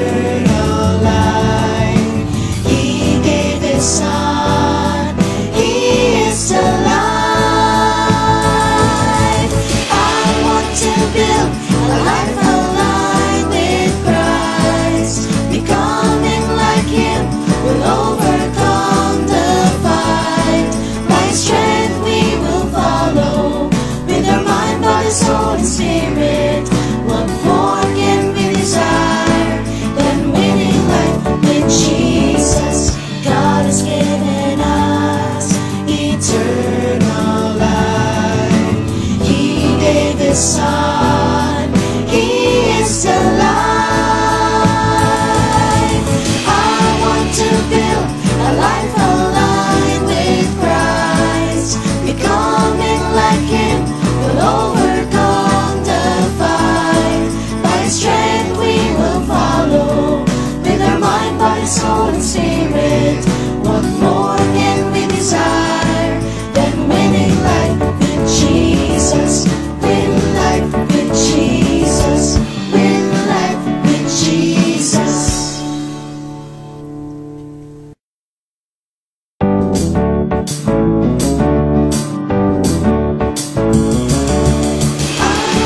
eternal life. He gave His Son, He is the light. I want to build a life aligned with Christ. Becoming like Him will overcome the fight. By strength we will follow, with our mind, body, soul, and spirit. What more can we desire than winning life with Jesus? God has given us eternal life. He gave His Son, He is the light. I want to build a life aligned with Christ. Becoming like Him will overcome the fight. By His strength we will follow, with our mind, body, soul, and spirit. What more can we desire than winning life with Jesus? Win life with Jesus. Win life with Jesus. I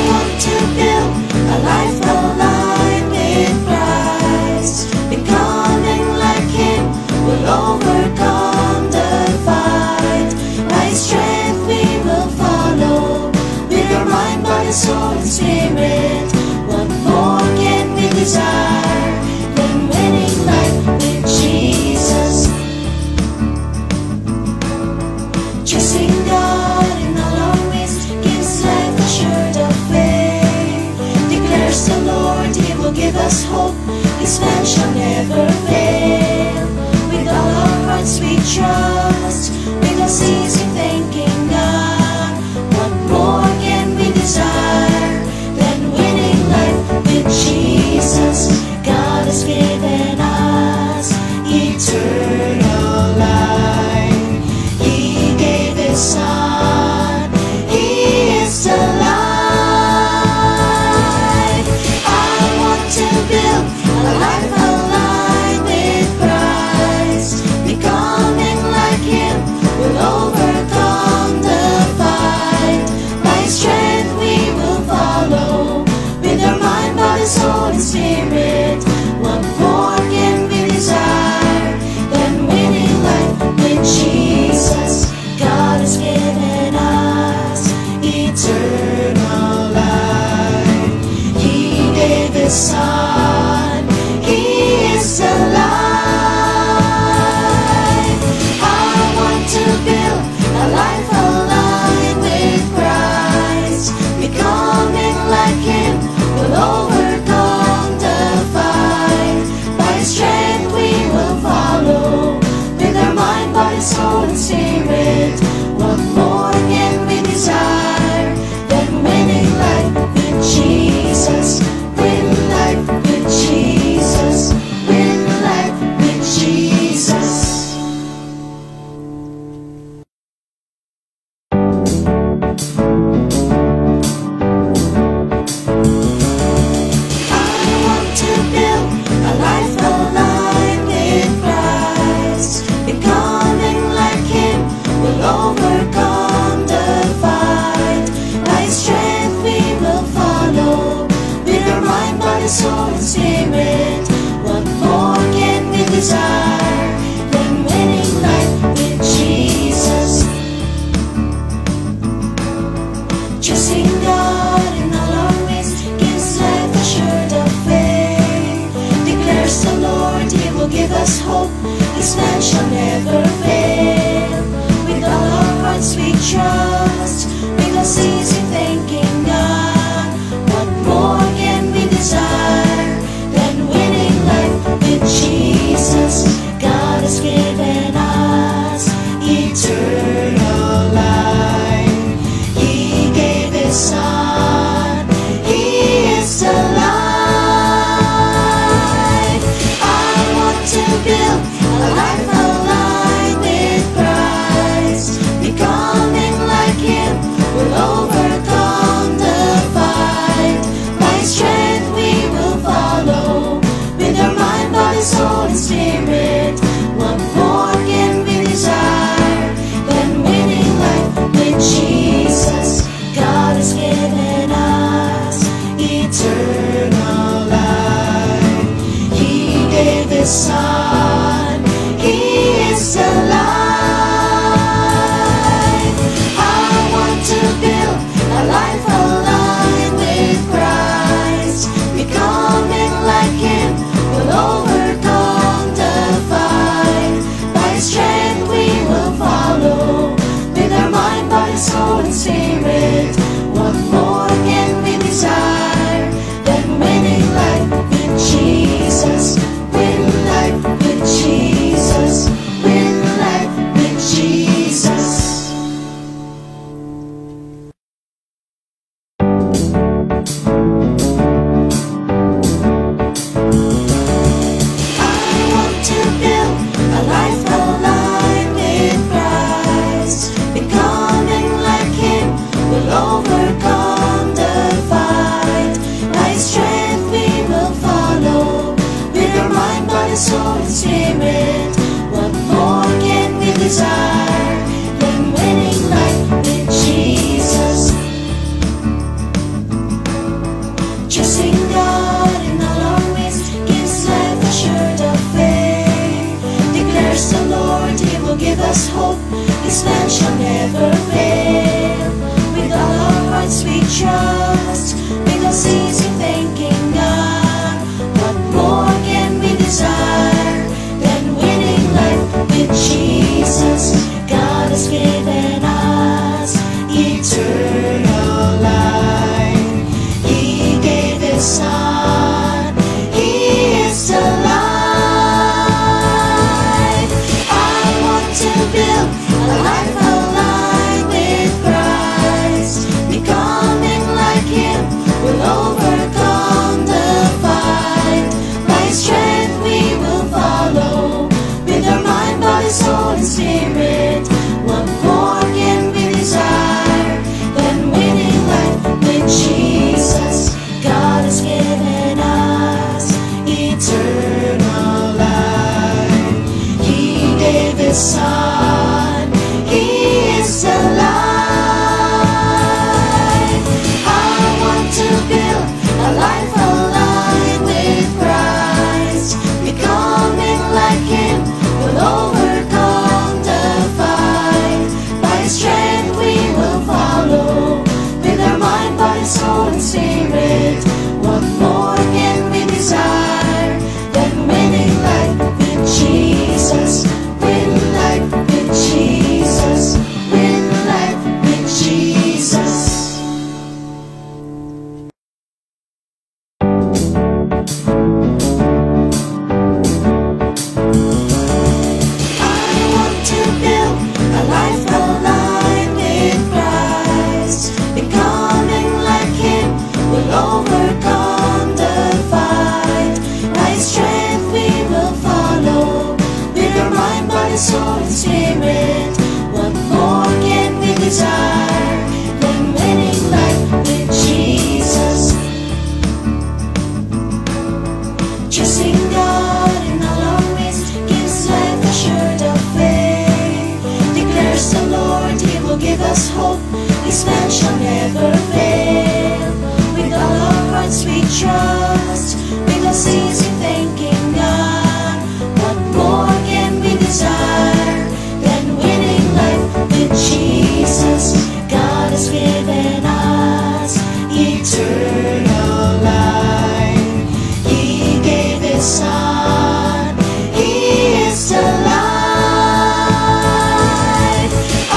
want to build a life aligned with Christ. Becoming like Him will overcome the fight. By His strength we will follow, with our mind, body, soul, and spirit. What more can we desire than winning life with Jesus? Trusting God in all our ways gives life assured of faith. Declares the Lord, He will give us hope. His plan shall never fail. With all our hearts we trust, without ceasing thanking God. What more can we desire than winning life with Jesus? God has given us eternal life. He gave His Son, He is the light. I want to build a life aligned with Christ. Becoming like Him will overcome the fight. By His strength we will follow, with our mind, body, soul, and spirit. What more can we desire than winning life with Jesus? God has given us eternal life. He gave His Son, He is the light. I want to build a life aligned with Christ. Becoming like Him will overcome the fight. By His strength we will follow, with our mind, body, soul, and spirit. What more can we desire than winning life with Jesus? Win life with Jesus. Win life with Jesus. I want to build a life aligned with Christ. Becoming like Him will overcome the fight. By His strength we will follow, with our mind, body, soul, and spirit. What more can we desire than winning life with Jesus? Trusting God in all our ways gives life assured of faith. Declares the Lord, He will give us hope. His plan shall never fail. With all our hearts we trust, without ceasing thanking God. What more can we desire than winning life with Jesus? God has given us eternal life. He gave His Son, He is the light. I want to build a life aligned with Christ. Becoming like body, soul, and spirit. What more can we desire than winning life with Jesus? God has given us eternal life. He gave His Son. He is alive. I want to build a life aligned with Christ. Becoming like Him will overcome the fight. By His strength we will follow, with our mind, body, soul, and spirit. What more can we desire than winning life with Jesus? Win life with Jesus. Win life with Jesus. Soul and spirit. What more can we desire than winning life with Jesus? Trusting God in all our ways gives life assured of faith. Declares the Lord, He will give us hope. His plan shall never fail. With all our hearts we trust, we will cease in thanking God. What more can we desire than winning life with Jesus? God has given us eternal life. He gave His Son. He is alive. I want to build a life aligned with Christ. Becoming like Him will overcome the fight. By His strength we will follow, with our mind, body, soul, and spirit. What more can we desire than winning life with Jesus? God has given us eternal life. He gave His Son. He is alive. I want to build a life aligned with Christ. Becoming like Him will overcome the fight. By His strength we will follow, with our mind, body, soul, and spirit. What more can we desire than winning life with Jesus? Win life with Jesus. Win life with Jesus. I want to build a life aligned with Christ. Becoming like Him will overcome the fight. By His strength we will follow, with our mind, body, soul, and spirit. What more can we desire than winning life with Jesus? Trusting God in all our ways gives life assured of faith. Declares the Lord, He will give us hope. His plan shall never fail. With all our hearts we trust, we will cease in thanking God. What more can we desire than winning life with Jesus? God has given us eternal life. He gave His Son. He is alive. I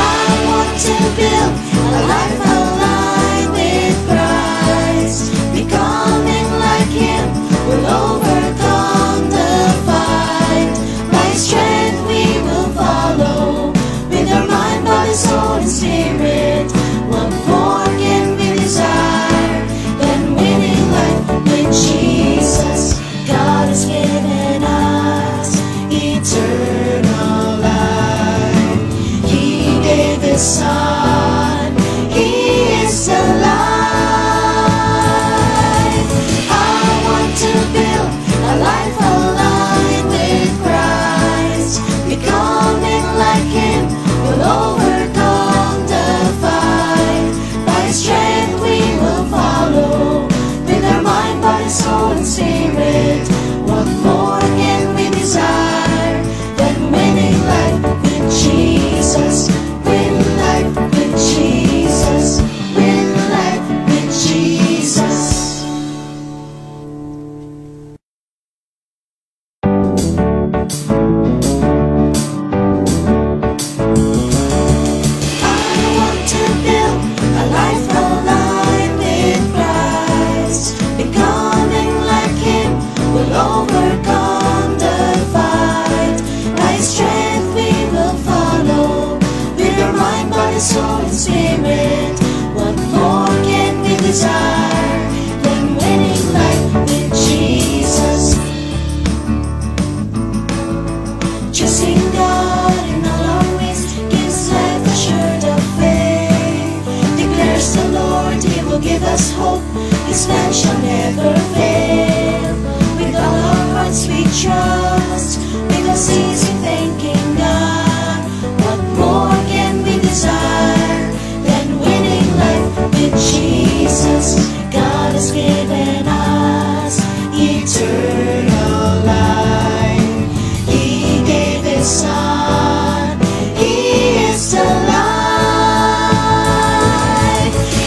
want to build a life aligned with Christ. Becoming like Him will overcome the fight. By His strength we will follow, with our mind, body, soul, and spirit. What more can we desire than winning life with Jesus? God has given us eternal life. He gave His Son. He is alive. I want to build a life aligned hope, His plan shall never fail. With all our hearts we trust, because easy thanking God. What more can we desire than winning life with Jesus? God has given us eternal life. He gave His Son, He is the life.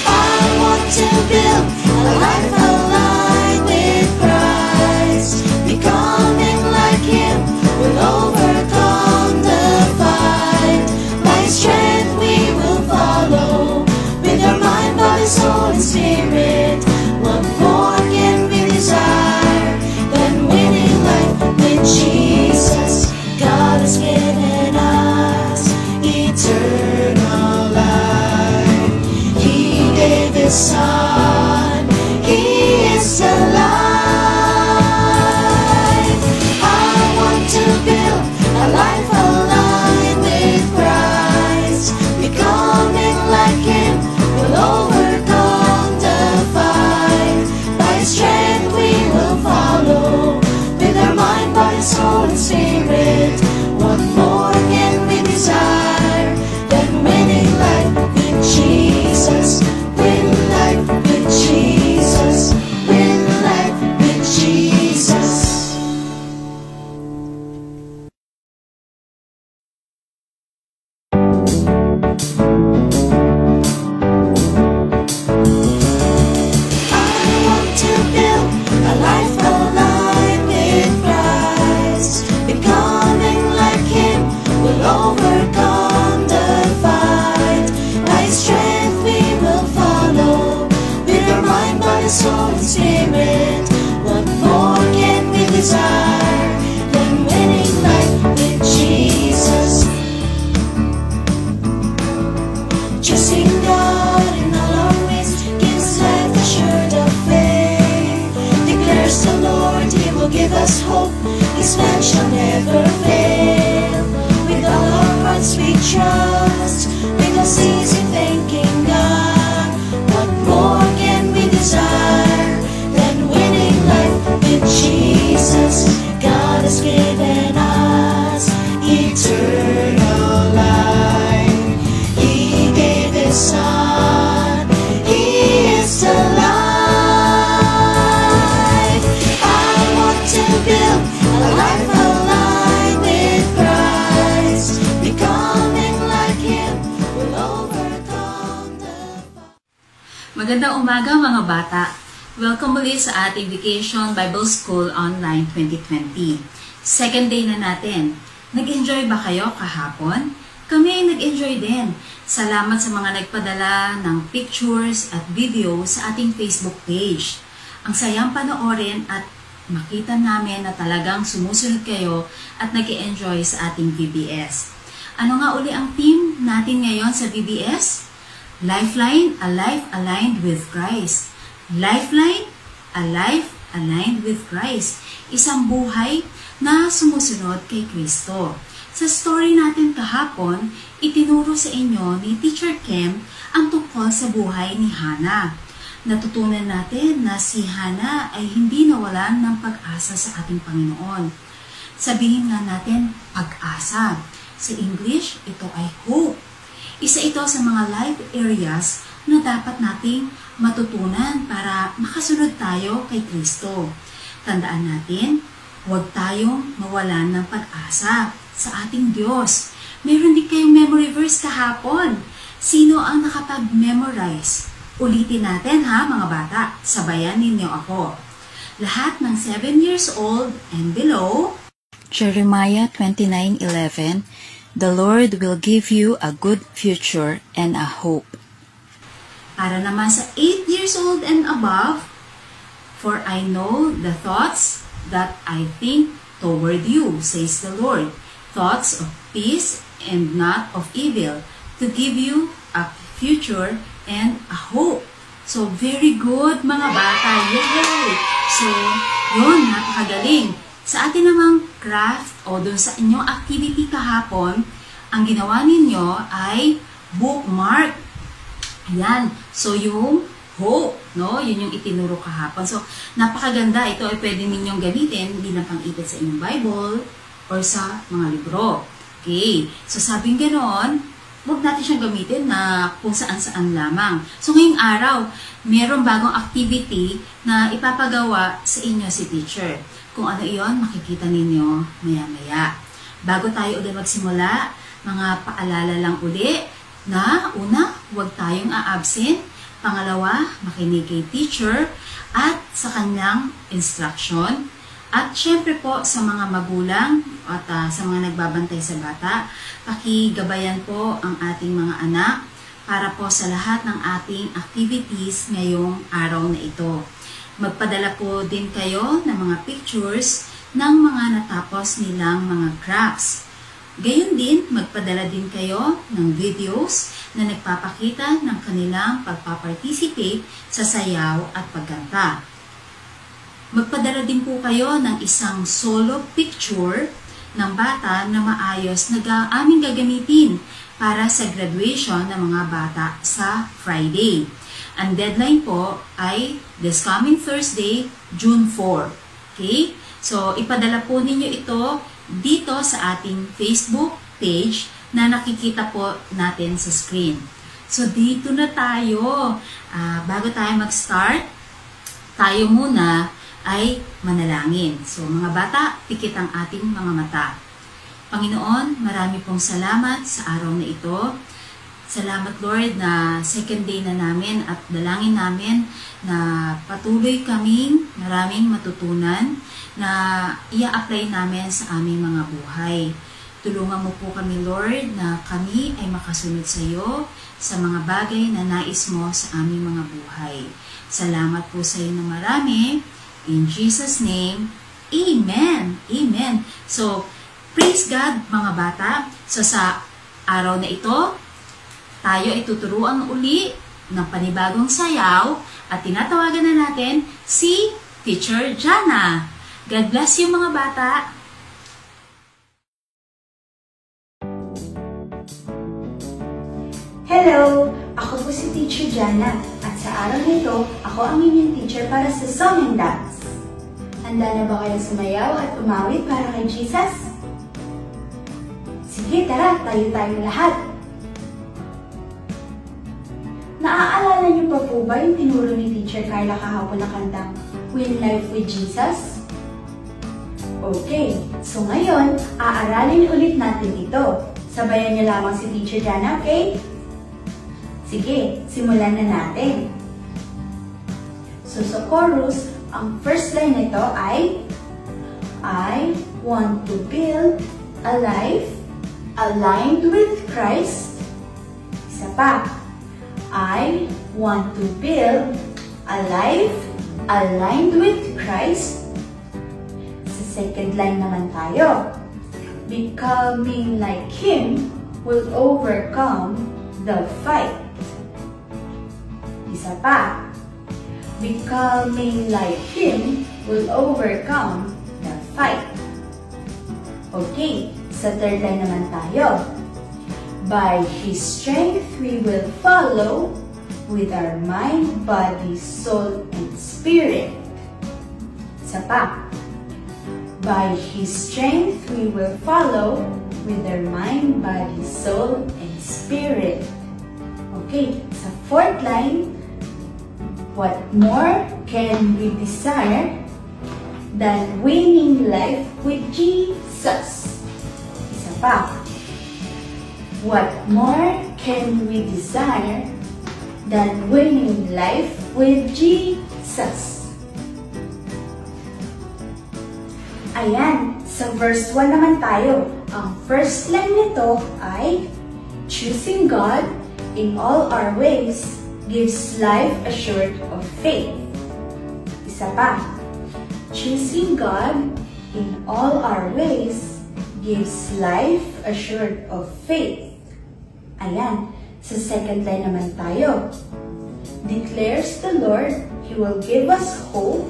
I want to build a life aligned with Christ. Becoming like Him will overcome the fight. By His strength we will follow, with our mind, body, soul, and spirit. What more can we desire than winning life with Jesus? God has given us eternal life. He gave His Son, He is the life. I want to build a life aligned with Christ. Becoming like Him will overcome the fight. By His strength we will follow, with our mind, body, soul, and spirit. What more can we desire than winning life with Jesus? Win life with Jesus. Win life with Jesus. I want to build a life aligned with Christ. Becoming like Him will overcome the fight. By His strength we will follow, with our mind, body, soul, and spirit. What more can we desire than winning life with Jesus? Trusting God in all our ways gives life assured of faith. Declares the Lord, He will give us hope, His plan shall never fail. With all our hearts we trust, because easy thanking God. What more can we desire than winning life with Jesus? God has given us eternal life. He gave His Son, He is the life. I want to build a life aligned with Christ. Becoming like Him will overcome the fight. Magandang umaga mga bata! Welcome ulit sa ating Vacation Bible School Online 2020. Second day na natin. Nag-enjoy ba kayo kahapon? Kami ay nag-enjoy din. Salamat sa mga nagpadala ng pictures at video sa ating Facebook page. Ang sayang panoorin at makita namin na talagang sumusunod kayo at nag-enjoy sa ating VBS. Ano nga uli ang theme natin ngayon sa VBS? Lifeline, a life aligned with Christ. Lifeline, a life aligned with Christ. Isang buhay na sumusunod kay Kristo. Sa story natin kahapon, itinuro sa inyo ni Teacher Kem ang tungkol sa buhay ni Hannah. Natutunan natin na si Hannah ay hindi nawalan ng pag-asa sa ating Panginoon. Sabihin nga natin, pag-asa. Sa English, ito ay hope. Isa ito sa mga life areas na dapat nating matutunan para makasunod tayo kay Kristo. Tandaan natin, huwag tayong mawalan ng pag-asa sa ating Diyos. Meron din kayong memory verse kahapon. Sino ang nakapag-memorize? Ulitin natin ha mga bata, sabayan ninyo ako. Lahat ng 7 years old and below. Jeremiah 29:11, the Lord will give you a good future and a hope. Para naman sa 8 years old and above, for I know the thoughts that I think toward you, says the Lord, thoughts of peace and not of evil, to give you a future and a hope. So, very good mga bata. Yay! So, yun, napakagaling. Sa atin namang craft o dun sa inyong activity kahapon, ang ginawa ninyo ay bookmark. Ayan. So, yung hope, no? Yun yung itinuro kahapon. So, napakaganda. Ito ay pwede ninyong gamitin bilang pang-ipit sa inyong Bible or sa mga libro. Okay. So, sabing ganoon, huwag natin siyang gamitin na kung saan-saan lamang. So, ngayong araw, mayroong bagong activity na ipapagawa sa inyo si teacher. Kung ano iyon, makikita ninyo maya-maya. Bago tayo ulit magsimula, mga paalala lang uli na una, huwag tayong a-absent. Pangalawa, makinig kay teacher at sa kanyang instruction. At syempre po sa mga magulang at sa mga nagbabantay sa bata, pakigabayan po ang ating mga anak para po sa lahat ng ating activities ngayong araw na ito. Magpadala po din kayo ng mga pictures ng mga natapos nilang mga crafts. Gayon din, magpadala din kayo ng videos na nagpapakita ng kanilang pagpaparticipate sa sayaw at pagkanta. Magpadala din po kayo ng isang solo picture ng bata na maayos na aming gagamitin para sa graduation ng mga bata sa Friday. Ang deadline po ay this coming Thursday, June 4. Okay? So, ipadala po ninyo ito dito sa ating Facebook page na nakikita po natin sa screen. So, dito na tayo. Bago tayo mag-start, tayo muna ay manalangin. So, mga bata, pikit ang ating mga mata. Panginoon, marami pong salamat sa araw na ito. Salamat, Lord, na second day na namin at dalangin namin na patuloy kaming maraming matutunan na ia-apply namin sa aming mga buhay. Tulungan mo po kami, Lord, na kami ay makasunod sa iyo sa mga bagay na nais mo sa aming mga buhay. Salamat po sa iyo na marami. In Jesus' name, Amen. Amen. So, praise God, mga bata. So, sa araw na ito, tayo ay tuturuan uli ng panibagong sayaw at tinatawagan na natin si Teacher Jana. God bless you, mga bata! Hello! Ako po si Teacher Jana at sa araw nito, ako ang inyong teacher para sa Song and Dance. Handa na ba kayo sumayaw at umawit para kay Jesus? Sige, tara, tayo-tayong lahat! Naaalala niyo pa po ba yung tinuro ni Teacher Carla kahapon na kantang Win Life with Jesus? Okay, so ngayon, aaralin ulit natin ito. Sabayan niyo lamang si Teacher Jana, okay? Sige, simulan na natin. So sa chorus, ang first line nito ay I want to build a life aligned with Christ. Isa pa. I want to build a life aligned with Christ. Second line naman tayo. Becoming like Him will overcome the fight. Isa pa. Becoming like Him will overcome the fight. Okay, sa third line naman tayo. By His strength we will follow with our mind, body, soul, and spirit. Isa pa. By His strength we will follow with our mind, body, soul, and spirit. Okay, sa fourth line, what more can we desire than winning life with Jesus? Isa pa. What more can we desire than winning life with Jesus? Ayan, sa verse 1 naman tayo. Ang first line nito ay choosing God in all our ways gives life assured of faith. Isa pa. Choosing God in all our ways gives life assured of faith. Ayan, sa second line naman tayo. Declares the Lord, He will give us hope.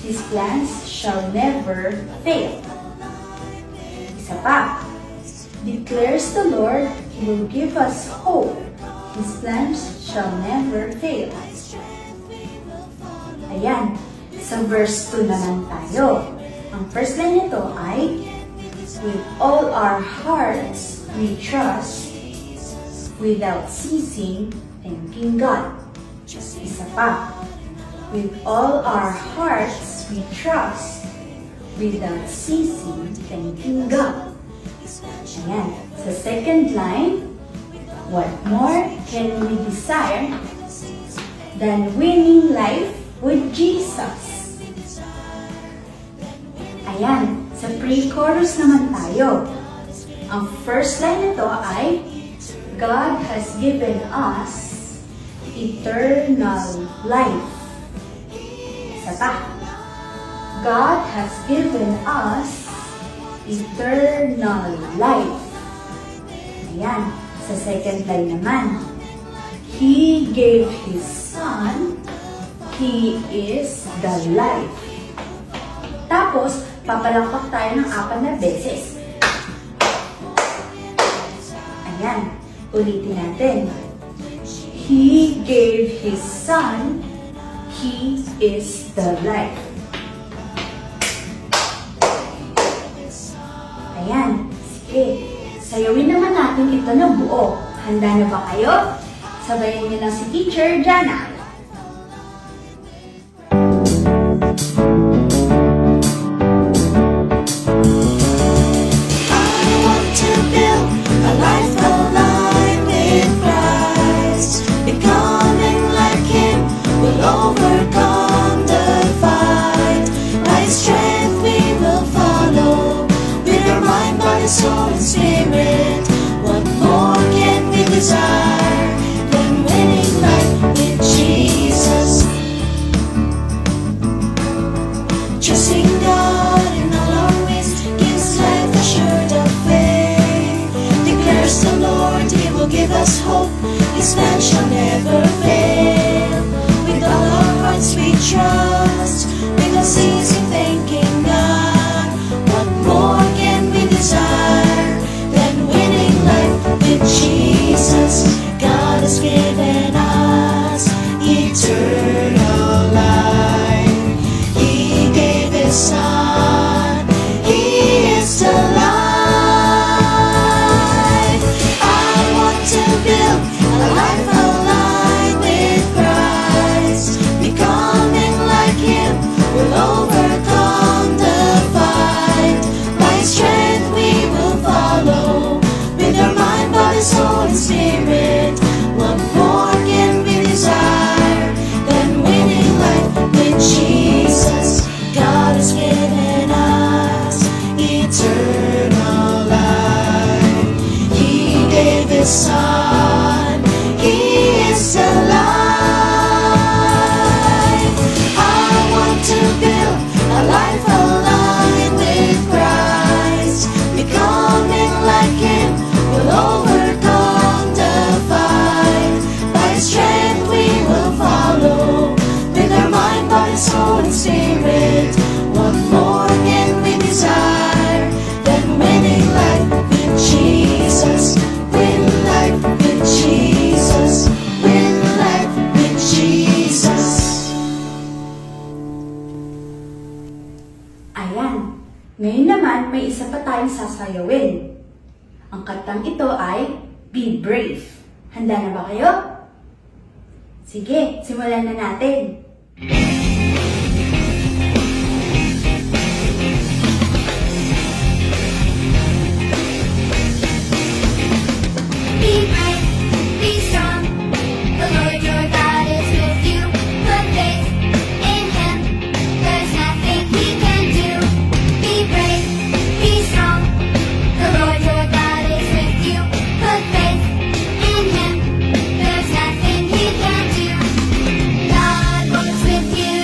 His plans shall never fail. Isa pa. Declares the Lord, He will give us hope. His plans shall never fail. Ayan, sa verse 2 naman tayo. Ang first line nito ay, with all our hearts we trust, without ceasing, thanking God. Isa pa. With all our hearts we trust, without ceasing, thanking God. Ayan. Sa second line, what more can we desire than winning life with Jesus? Ayan. Sa pre-chorus naman tayo. Ang first line nito ay, God has given us eternal life. Isa pa. God has given us eternal life. Ayan. Sa second line naman. He gave His Son. He is the life. Tapos, papalakpak tayo ng 4 na beses. Ayan. Ulitin natin. He gave His Son. He is the life. Ayan. Sige. Sayawin naman natin ito ng buo. Handa na ba kayo? Sabayan niyo lang si Teacher Jana. Overcome the fight. By His strength we will follow. With our mind, body, soul, and spirit. What more can we desire than winning life with Jesus? Trusting God in all our ways gives life assured of faith. Declares the Lord, He will give us hope. His plan shall never fail. With all our hearts we trust, without ceasing thanking God. What more can we desire than winning life with Jesus? God has given us eternal life. He gave His Son. He is the life. I want to build a life aligned with Christ. Becoming like Him will overcome the fight. By His strength we will follow. With our mind, body, soul, and spirit. What more can we desire than winning life with Jesus? God has given us eternal life. He gave His Son. He is the life. I want to build a life aligned with Christ. Becoming like Him will overcome the fight. By His strength we will follow. With our mind, body, soul, and spirit. What more can we desire than winning life with Jesus? Win life with Jesus. Win life with Jesus. Ayan. Ngayon naman, may isa pa tayong sasayawin. Ang kantang ito ay Be Brave. Handa na ba kayo? Sige, simulan na natin. Be brave, be strong. The Lord your God is with you. Put faith in Him. There's nothing He can do. Be brave, be strong. The Lord your God is with you. Put faith in Him. There's nothing He can do. God walks with you.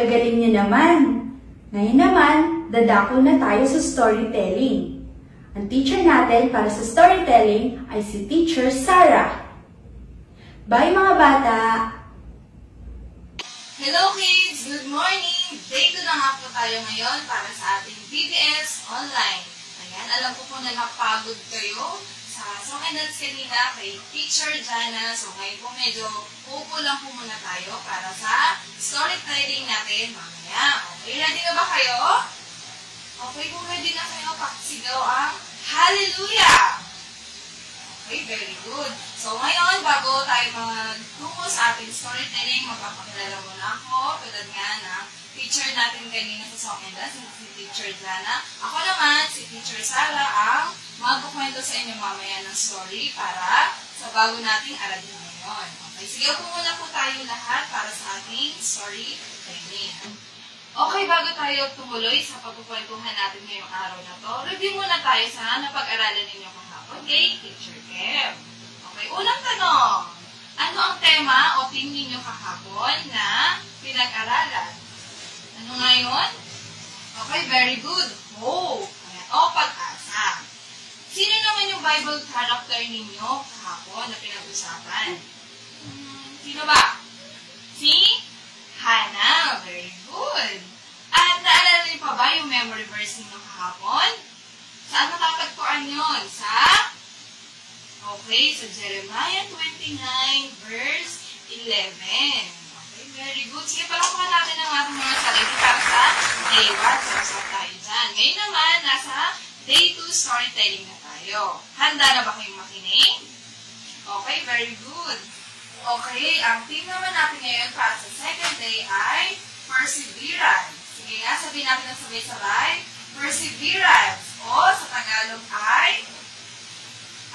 gagaling niyo naman! Ngayon naman, dadako na tayo sa storytelling. Ang teacher natin para sa storytelling ay si Teacher Sarah. Bye mga bata! Hello kids! Good morning! Day 2 na nga po tayo ngayon para sa ating BBS online. Ayan, alam ko po na napagod kayo sa song and dance kanina kay Teacher Jana. So ngayon po medyo upo lang po muna tayo para sa storytelling natin mamaya. Okay, ready na ba kayo? Okay, kung ready na kayo, pakisigaw ang Hallelujah! Okay, very good. So ngayon, bago tayo magtungo sa ating storytelling, magpapakilala muna ako. Tulad nga ng teacher natin kanina sa song and dance, si Teacher Jana. Ako naman, si Teacher Sarah, ang magkukwento sa inyo mamaya ng story para sa bago nating aralin ngayon. Okay, sige po muna po tayo lahat para sa ating storytelling. Okay, bago tayo tumuloy sa pagkukwentuhan natin ngayong araw na to, review muna tayo sa napag-aralan ninyo kahapon kay Teacher Kev. Okay, unang tanong. Ano ang tema o theme ninyo kahapon na pinag-aralan? Ano ngayon? Okay, very good. Hope. O pag-asa. Sino naman yung Bible character ninyo kahapon na pinag-usapan? Sino ba? Si Hannah. Very good. At naalala niyo pa ba yung memory verse ninyo kahapon? Saan matatagpuan yun? Okay, sa Jeremiah 29 verse 11. Okay, very good. Sige, palakpakan natin ang ating mga sarili para sa day 1. Sarap tayo dyan. Ngayon naman, nasa day 2 storytelling na tayo. Handa na ba kayong makinig? Okay, very good. Okay, ang theme naman natin ngayon para sa second day ay perseverance. Sige nga, sabihin natin ang sabay-sabay. Perseverance. O sa Tagalog ay,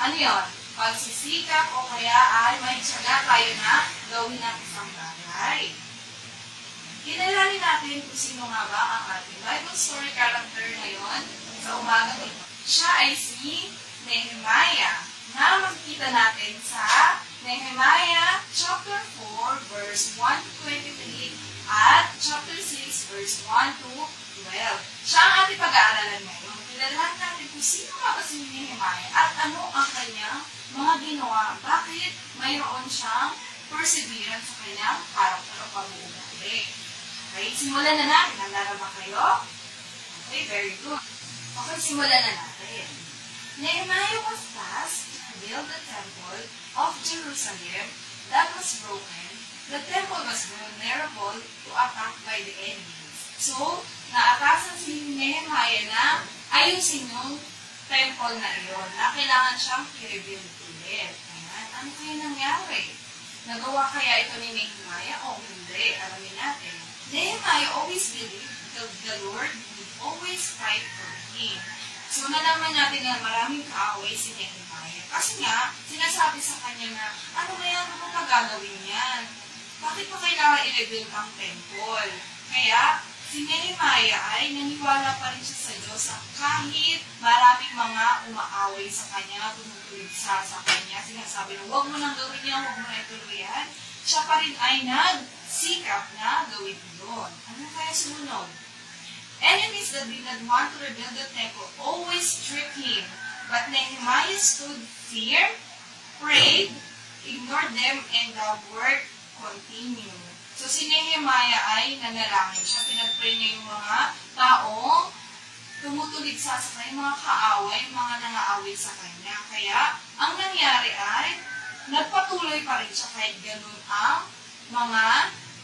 ano yun? Pagsisikap o kaya ay may tiyaga tayo na gawin ang isang bagay. Kinalali natin kung sino nga ba ang ating Bible story character ngayon sa umagang ito. Siya ay si Nehemiah na makikita natin sa Nehemiah chapter 4 verse 1 to 23 at chapter 6 verse 1 to 12. Siya ang ating pag-aaralan ngayon. Kilalahan natin kung sino nga ba si Nehemiah at ano ang kanyang mga ginawa. Bakit mayroon siyang perseverance sa kanyang karakter o pag-uugali. Okay, simulan na natin. Handa na ba kayo? Okay, very good. Okay, simulan na natin. Nehemiah was tasked to build the temple of Jerusalem that was broken. The temple was vulnerable to attack by the enemies. So, naatasan si Nehemiah na ayusin yung temple na iyon na kailangan siyang i-rebuild ulit. Ayan. Ano kaya nangyari? Nagawa kaya ito ni Nehemiah o hindi? Alamin natin. Nehemiah always believed that the Lord would always fight for him. So, nalaman natin na maraming kaaway si Nehemiah. Kasi nga, sinasabi sa kanya na, ano kaya naman magagawin yan? Bakit pa kailangan i-rebuild ang temple? Kaya, si Nehemiah ay naniwala pa rin siya sa Diyos kahit maraming mga umaaway sa kanya, tumutuligsa sa kanya, sinasabi na huwag mo nang gawin yan, huwag mo na ituloy yan. Siya pa rin ay nagsikap na gawin yun. Ano kaya sumunod? Enemies that did not want to rebuild the temple always tricked him, but Nehemiah stood firm, prayed, ignored them, and the work continued. So, si Nehemiah ay nanalangin siya. Pinag-pray niya yung mga taong tumutuligsa sa kanya, mga kaaway, mga nangaaway sa kanya. Kaya, ang nangyari ay, nagpatuloy pa rin siya kahit ganun ang mga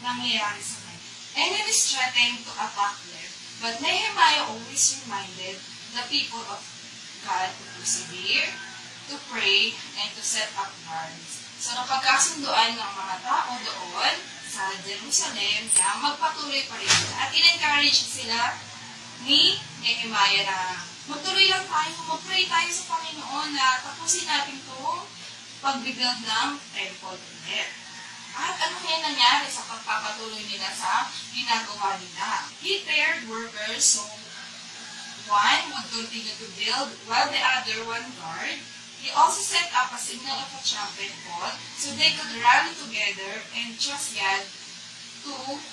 nangyayari sa kanya. Enemies threatened to attack them, but Nehemiah always reminded the people of God to persevere, to pray, and to set up guards. So, napagkasunduan ng mga tao doon sa Jerusalem na magpatuloy pa rin sila. At in-encourage sila ni Nehemiah na magtuloy lang tayo, mag-pray tayo sa Panginoon na tapusin natin itong pag-rebuild ng temple ulit. At ano kaya nangyari sa pagpapatuloy nila sa ginagawa nila? He paired workers so one would continue to build while the other one guard. He also set up a signal of a trumpet call so they could rally together and trust God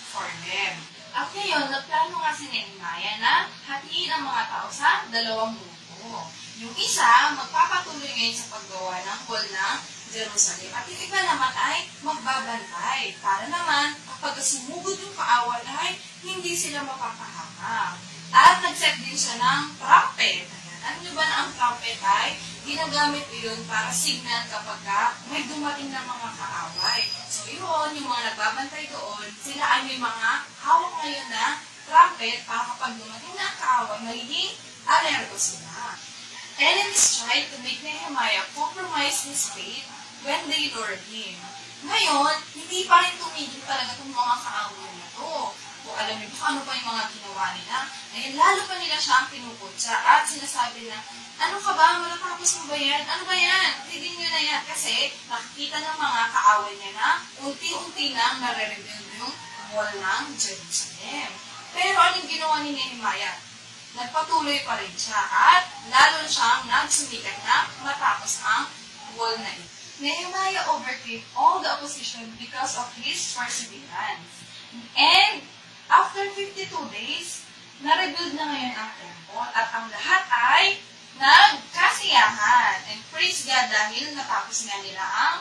for them. At Ngayon, nagplano nga si Nehemiah na hatiin ang mga tao sa dalawang grupo. Yung isa, magpapatuloy ngayon sa paggawa ng wall ng Jerusalem. At yung iba naman ay magbabantay. Para naman, kapag sumugod yung kaaway ay hindi sila mapapahamak. At nag-set din siya ng trumpet. Alam nyo ba na ang trumpet ay ginagamit yun para signal kapag may dumating na mga kaaway. So yun, yung mga nagbabantay doon, sila ay may mga hawak ngayon na trumpet para kapag dumating na kaaway, magiging alerto sila. Enemies tried to make Nehemiah compromise his faith when they lured him. Ngayon, hindi pa rin tumigil talaga itong mga kaaway na to. Kung alam niyo kung ano pa yung mga ginawa nila, ngayon lalo pa nila siya ang pinuputsa at sinasabi na, ano ka ba? Matatapos mo ba yan? Ano ba yan? Tigin nyo na yan. Kasi nakikita ng mga kaaway niya na unti-unti nang nare-rebuild yung wall ng Jerusalem. Pero anong ginawa ni Nehemiah? Nagpatuloy pa rin siya at lalo siyang nagsumikat na matapos ang wall na ito. Nehemiah overcame all the opposition because of his perseverance. And after 52 days, na-rebuild na ngayon ang temple at ang lahat ay nagkasiyahan. And praise God dahil natapos nga nila ang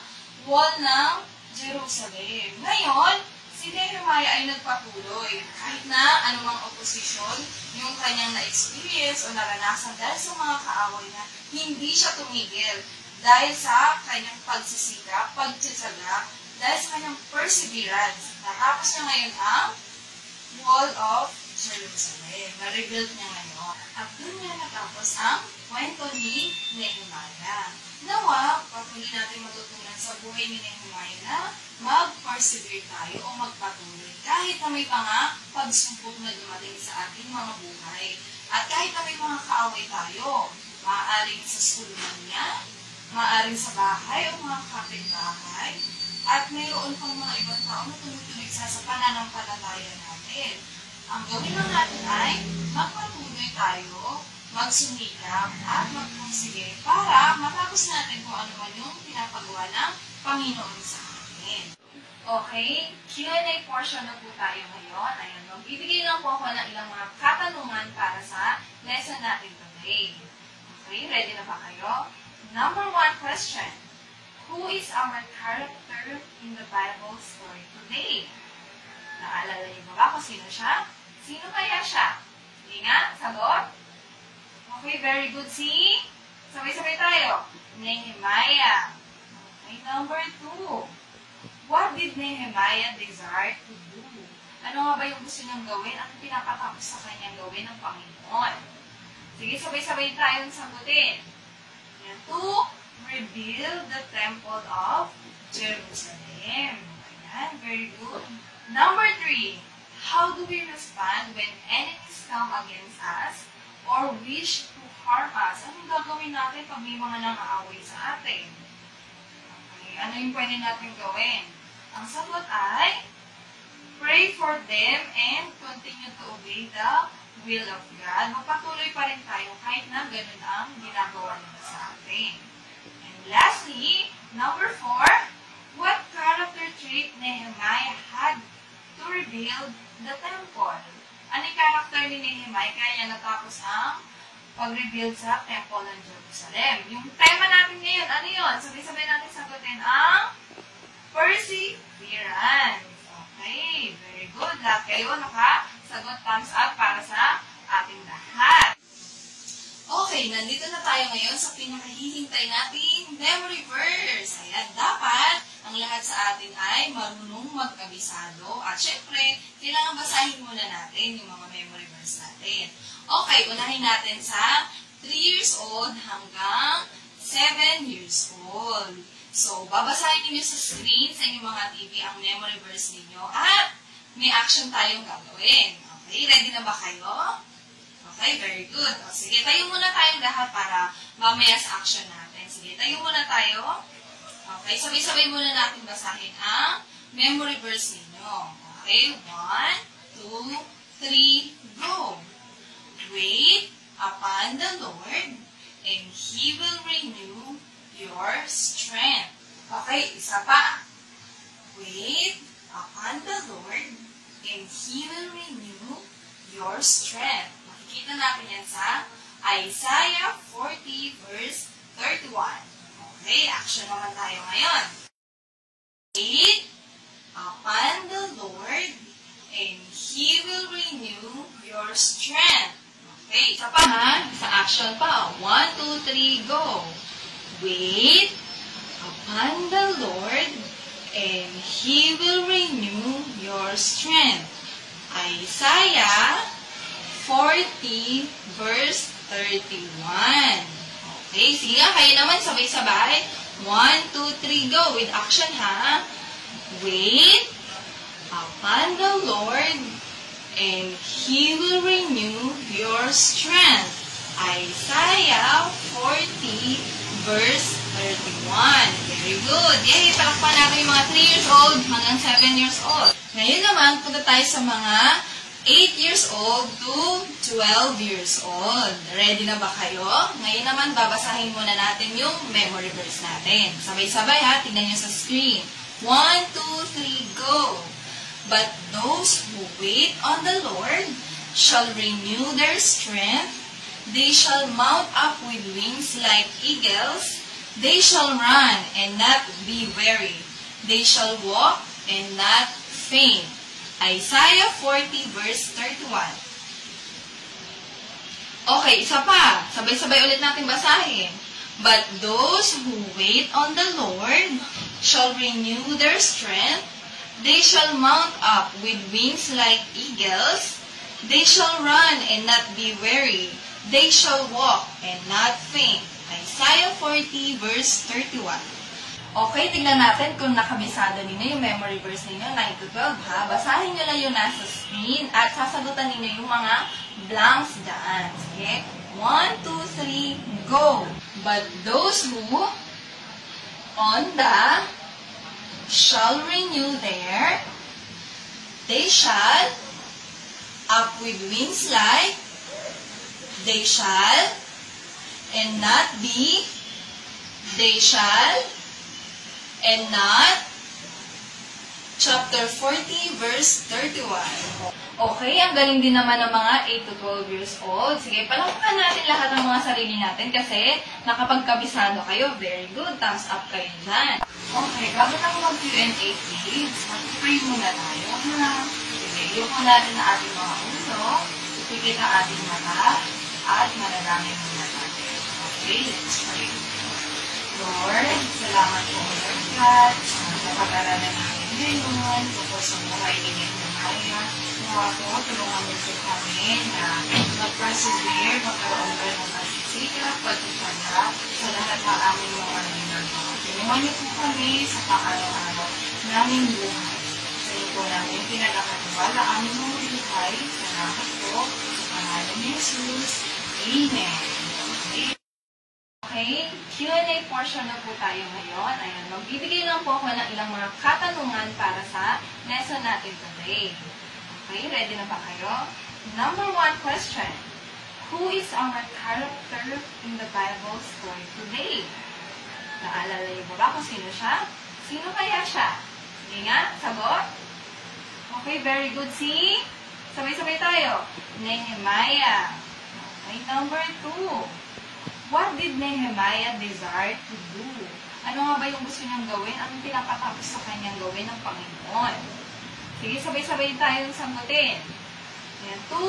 wall ng Jerusalem. Ngayon, si Nehemiah ay nagpatuloy kahit na anumang oposisyon yung kanyang na-experience o naranasan dahil sa mga kaaway na hindi siya tumigil dahil sa kanyang pagsisikap, pagtsatsaga, dahil sa kanyang perseverance. Natapos niya ngayon ang Wall of Jerusalem. Na-rebuild niya ngayon. At doon niya natapos ang kwento ni Nehemiah. Nawa, patuloy natin matutunan sa buhay ni Nehemiah na mag-persevere tayo o magpatuloy. Kahit na may mga pagsubok na dumating sa ating mga buhay. At kahit na may mga kaaway tayo, maaaring sa school niya, maaaring sa bahay o mga kapitbahay, at mayroon pang mga ibang tao na tumutuloy sa pananampalataya natin. Ang gawin lang natin ay magpatuloy tayo, magsumikap, at magpursige para matapos natin kung ano man yung pinapagawa ng Panginoon sa atin. Okay, Q&A portion na po tayo ngayon. Ayan, magbibigay lang po ako ng ilang mga katanungan para sa lesson natin today. Okay, ready na ba kayo? Number 1 question. Who is our character in the Bible story today? Naalala niyo ba kung sino siya? Sino kaya siya? Hindi nga, sagot? Okay, very good. Si? Sabay-sabay tayo. Nehemiah. Okay, number 2. What did Nehemiah desire to do? Ano nga ba yung gusto niyang gawin? Ano pinapatapos sa kanyang gawin ng Panginoon? Sige, sabay-sabay tayong sagutin. Yan, 2. Rebuild the temple of Jerusalem. Ayan, very good. Number 3. How do we respond when enemies come against us or wish to harm us? Anong gagawin natin pag may mga nang-aaway sa atin? Okay, ano yung pwede natin gawin? Ang sagot ay, pray for them and continue to obey the will of God. Magpatuloy pa rin tayo kahit na ganun ang ginagawa nila sa atin. And lastly, number 4, what character trait Nehemiah had to rebuild the temple? Anong character ni Nehemiah kaya natapos ang pag-rebuild sa temple ng Jerusalem? Yung tema natin ngayon, ano yun? Sabay-sabay natin sagutin ang perseverance. Okay, very good. Lahat kayo nakasagot thumbs up para sa ating lahat. Okay, nandito na tayo ngayon sa pinakahihintay nating memory verse. Ayan, dapat ang lahat sa atin ay marunong magkabisado. At syempre, kailangan basahin muna natin yung mga memory verse natin. Okay, unahin natin sa 3 years old hanggang 7 years old. So, babasahin niyo sa screen sa inyong mga TV ang memory verse ninyo at may action tayong gagawin. Okay, ready na ba kayo? Okay, very good. O, sige, tayo muna tayong lahat para mamaya sa action natin. Sige, tayo muna tayo. Okay, sabay-sabay muna natin basahin ang memory verse ninyo. Okay, 1, 2, 3, go! Wait upon the Lord, and He will renew your strength. Okay, isa pa. Wait upon the Lord, and He will renew your strength. Makikita natin yan sa Isaiah 40 verse 31. Okay, action naman tayo ngayon. Wait upon the Lord, and He will renew your strength. Okay, isa pa ha, sa action pa. 1, 2, 3, go. Wait upon the Lord, and He will renew your strength. Isaiah 40 verse 31. Okay, sige nga, kayo naman sabay-sabay. 1, 2, 3, go. With action ha. Wait upon the Lord, and He will renew your strength. Isaiah 40 verse 31. Very good. Yay! Palakpan natin yung mga 3 years old hanggang 7 years old. Ngayon naman, punta tayo sa mga 8 years old to 12 years old. Ready na ba kayo? Ngayon naman, babasahin muna natin yung memory verse natin. Sabay-sabay ha, tignan nyo sa screen. 1, 2, 3, go! But those who wait on the Lord shall renew their strength. They shall mount up with wings like eagles. They shall run and not be weary. They shall walk and not faint. Isaiah 40 verse 31. Okay, isa pa. Sabay-sabay ulit natin basahin. But those who wait on the Lord shall renew their strength. They shall mount up with wings like eagles. They shall run and not be weary. They shall walk and not faint. Isaiah 40 verse 31. Okay, tingnan natin kung nakabisado ninyo yung memory verse ninyo, 9 to 12 ha. Basahin nyo lang yung nasa screen at sasagutan ninyo yung mga blanks dyan. Sige? 1, 2, 3, go! But those who on the shall renew their, they shall up with wings like, they shall, and not be, they shall, and not. Chapter 40, verse 31. Okay, ang galing din naman ng mga 8 to 12 years old. Sige, palakpakan natin lahat ng mga sarili natin kasi nakapagkabisado kayo. Very good. Thumbs up kayo dyan. Okay, bago ako mag-Q&A, please, mag-pray muna tayo. Sige, yung natin na ating mga ulo, ipikit ang ating mata, at manalangin muna natin. Okay, let's pray. Lord, salamat po, Lord God, sa pag-aralan namin ngayon, tungkol sa buhay ni Nehemiah. Nawa po, tulungan mo po kami na mag-persevere, magkaroon kayo ng pagsisikap, pagtutanda sa lahat ng aming mga ginagawa. Tulungan niyo po kami sa pang-araw-araw naming buhay. Sa iyo po namin pinagkakatiwala aming mga buhay. Salamat po sa pangalan ni Jesus. Amen. Okay, Q&A portion na po tayo ngayon. Ayan, magbibigay lang po ako ng ilang mga katanungan para sa lesson natin today. Okay, ready na ba kayo? Number 1 question. Who is our character in the Bible story today? Naalala niyo ba kung sino siya? Sino kaya siya? Sige nga, sagot? Okay, very good. Si? Sabay-sabay tayo. Nehemiah. Okay, number 2. What did Nehemiah desire to do? Ano nga ba yung gusto niyang gawin? Anong pinapatapos sa kanyang gawin ng Panginoon? Sige, sabay-sabay tayong sagutin. Ayan, to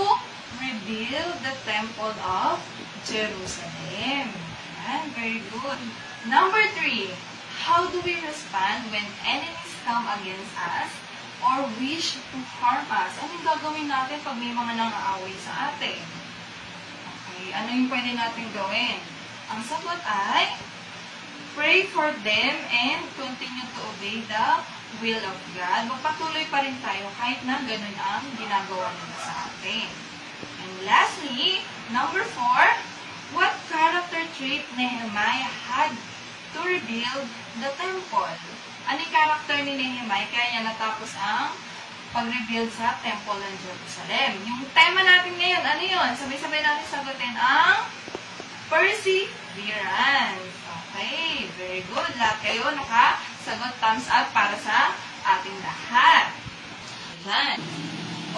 rebuild the temple of Jerusalem. Ayan, very good. Number 3, how do we respond when enemies come against us or wish to harm us? Anong gagawin natin pag may mga nang-aaway sa atin? Ano yung pwede natin gawin? Ang sagot ay, pray for them and continue to obey the will of God. Magpatuloy pa rin tayo kahit na ganun ang ginagawa nila sa atin. And lastly, number 4, what character trait Nehemiah had to rebuild the temple? Ano yung character ni Nehemiah kaya niya natapos ang pag-rebuild sa Temple ng Jerusalem? Yung tema natin ngayon, ano yun? Sabay-sabay natin sagutin ang perseverance. Okay, very good. Lahat kayo nakasagot thumbs up para sa ating lahat. Ayan.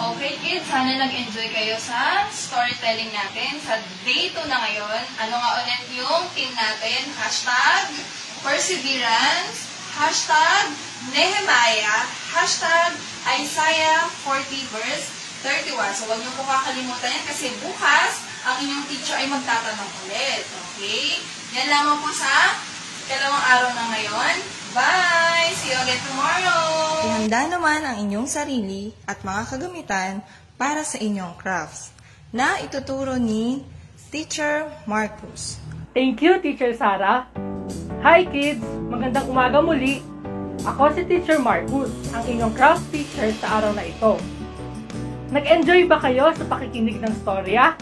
Okay kids, sana nag-enjoy kayo sa storytelling natin. Sa day 2 na ngayon, ano nga ulit yung team natin? Hashtag Perseverance, hashtag Nehemiah, hashtag Isaiah 40 verse 31. So huwag niyo po kakalimutan yan kasi bukas ang inyong teacher ay magtatanong ulit. Okay? Yan lamang po sa ikalawang araw na ngayon. Bye! See you again tomorrow! Ihanda naman ang inyong sarili at mga kagamitan para sa inyong crafts na ituturo ni Teacher Marcus. Thank you, Teacher Sarah. Hi kids! Magandang umaga muli. Ako si Teacher Marcus, ang inyong craft teacher sa araw na ito. Nag-enjoy ba kayo sa pakikinig ng storya?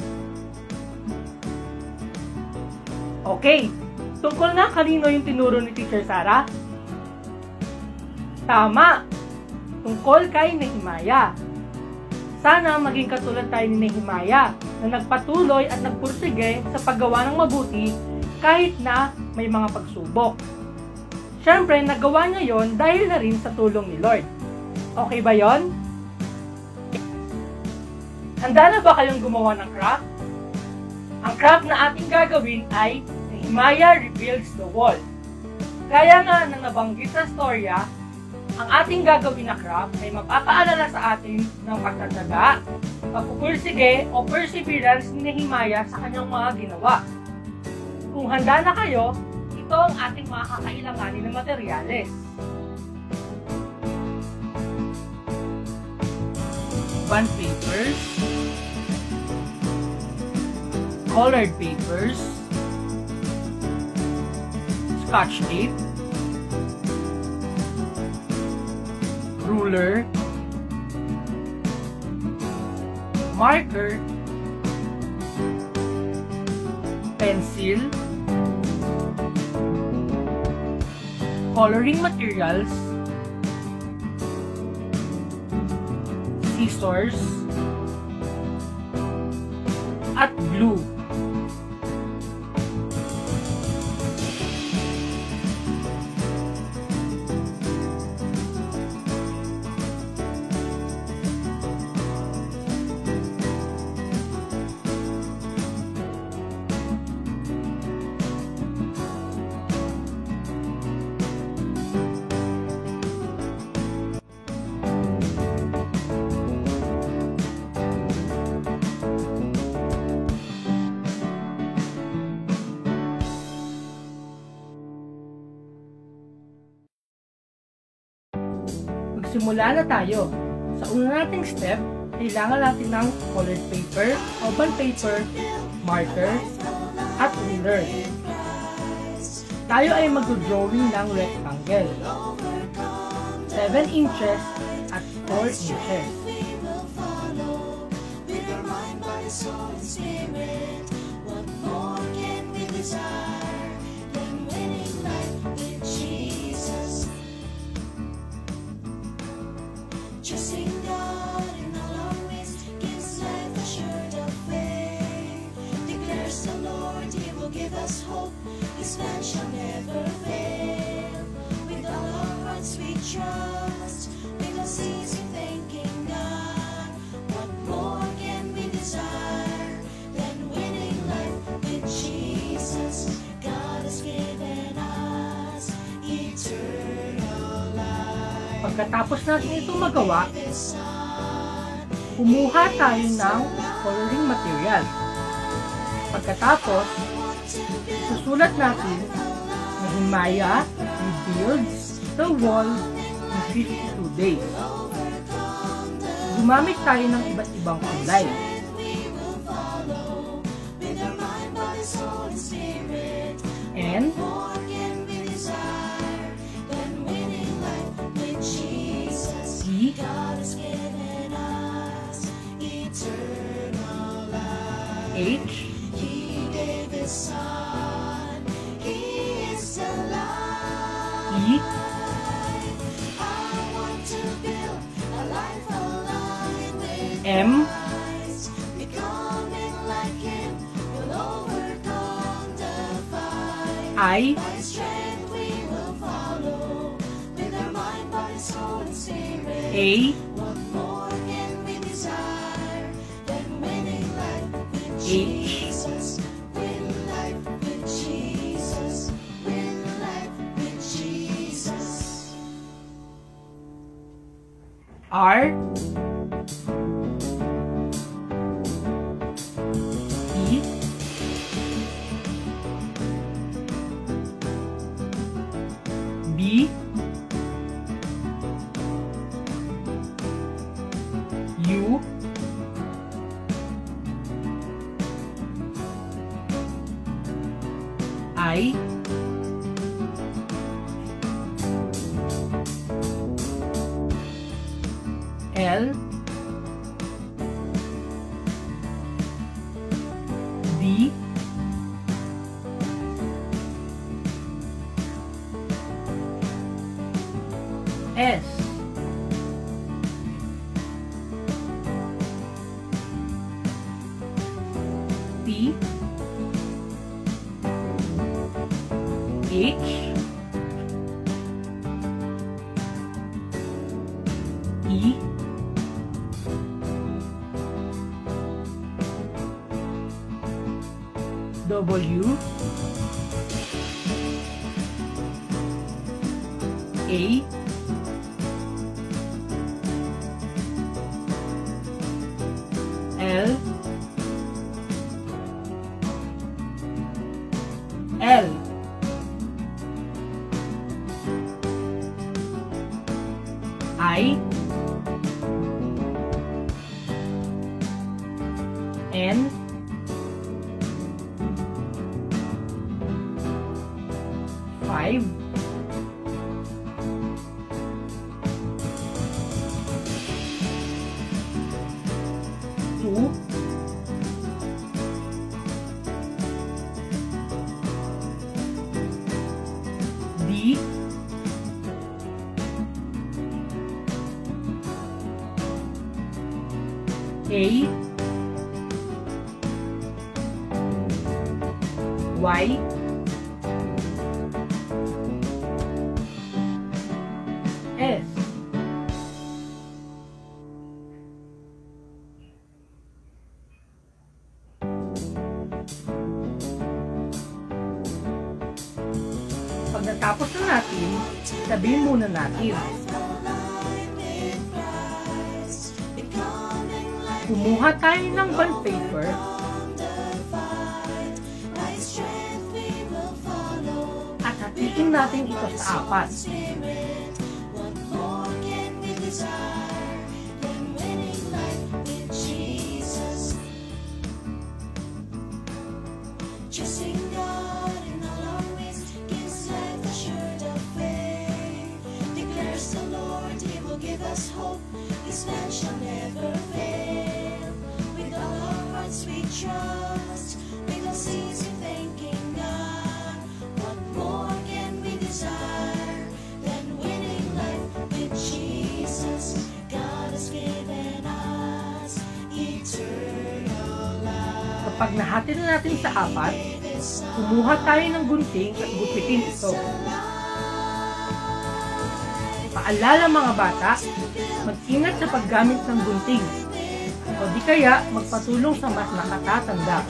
Okay, tungkol na kanino yung tinuro ni Teacher Sarah? Tama! Tungkol kay Nehemiah. Sana maging katulad tayo ni Nehemiah na nagpatuloy at nagpursige sa paggawa ng mabuti kahit na may mga pagsubok. Siyempre, nagawa niya yon dahil na rin sa tulong ni Lord. Okay ba yon? Handa na ba kayong gumawa ng craft? Ang craft na ating gagawin ay Nehemiah Rebuilds the Wall. Kaya nga na nabanggit sa storya, ang ating gagawin na craft ay magpapaalala sa atin ng pagtatyaga, pagpupursige o perseverance ni Nehemiah sa kanyang mga ginawa. Kung handa na kayo, ito ang ating mga kakailanganin na materyales. Bond papers, colored papers, scotch tape, ruler, marker, pencil, coloring materials, scissors, at glue. Magsimula na tayo. Sa una nating step, kailangan natin ng colored paper, bond paper, marker, at ruler. Tayo ay mag-drawing ng rectangle. 7 inches at 4 inches. Trusting God in all our ways gives life assured of faith. Declares the Lord, He will give us hope. His plan shall never fail. With all our hearts we trust, we will cease in thanking God. What more can we desire than winning life with Jesus? God has given us eternal life. Pagkatapos natin ito magawa, kumuha tayo ng coloring material. Pagkatapos, susulat natin Nehemiah rebuilds the wall in 52 days. Gumamit tayo ng iba't ibang kulay. And God has given us eternal life. H, He gave His Son. He is alive. E, I want to build a life alive with M, Christ. Becoming like Him will overcome the fight. I, By His strength we will follow with our mind, body, soul, and spirit. A, What more can we desire Jesus. Win life with Jesus. Win life with Jesus. R E B U I L D S T H E W A L L I N five two D A Y S Pag natapos na natin, sabihin muna natin. Kumuha tayo ng bond paper at hatiin natin ito sa apat. Trusting God in all our ways gives life assured of faith. Declares the Lord, He will give us hope. His plan shall never fail. With all our hearts we trust. We will cease in thanking God. What more can we desire than winning life with Jesus? God has given us eternal life. Kapag nahati na natin sa apat, kumuha tayo ng gunting at gupitin ito. Paalala mga bata, mag-ingat sa paggamit ng gunting. O di kaya magpatulong sa mas nakatatanda.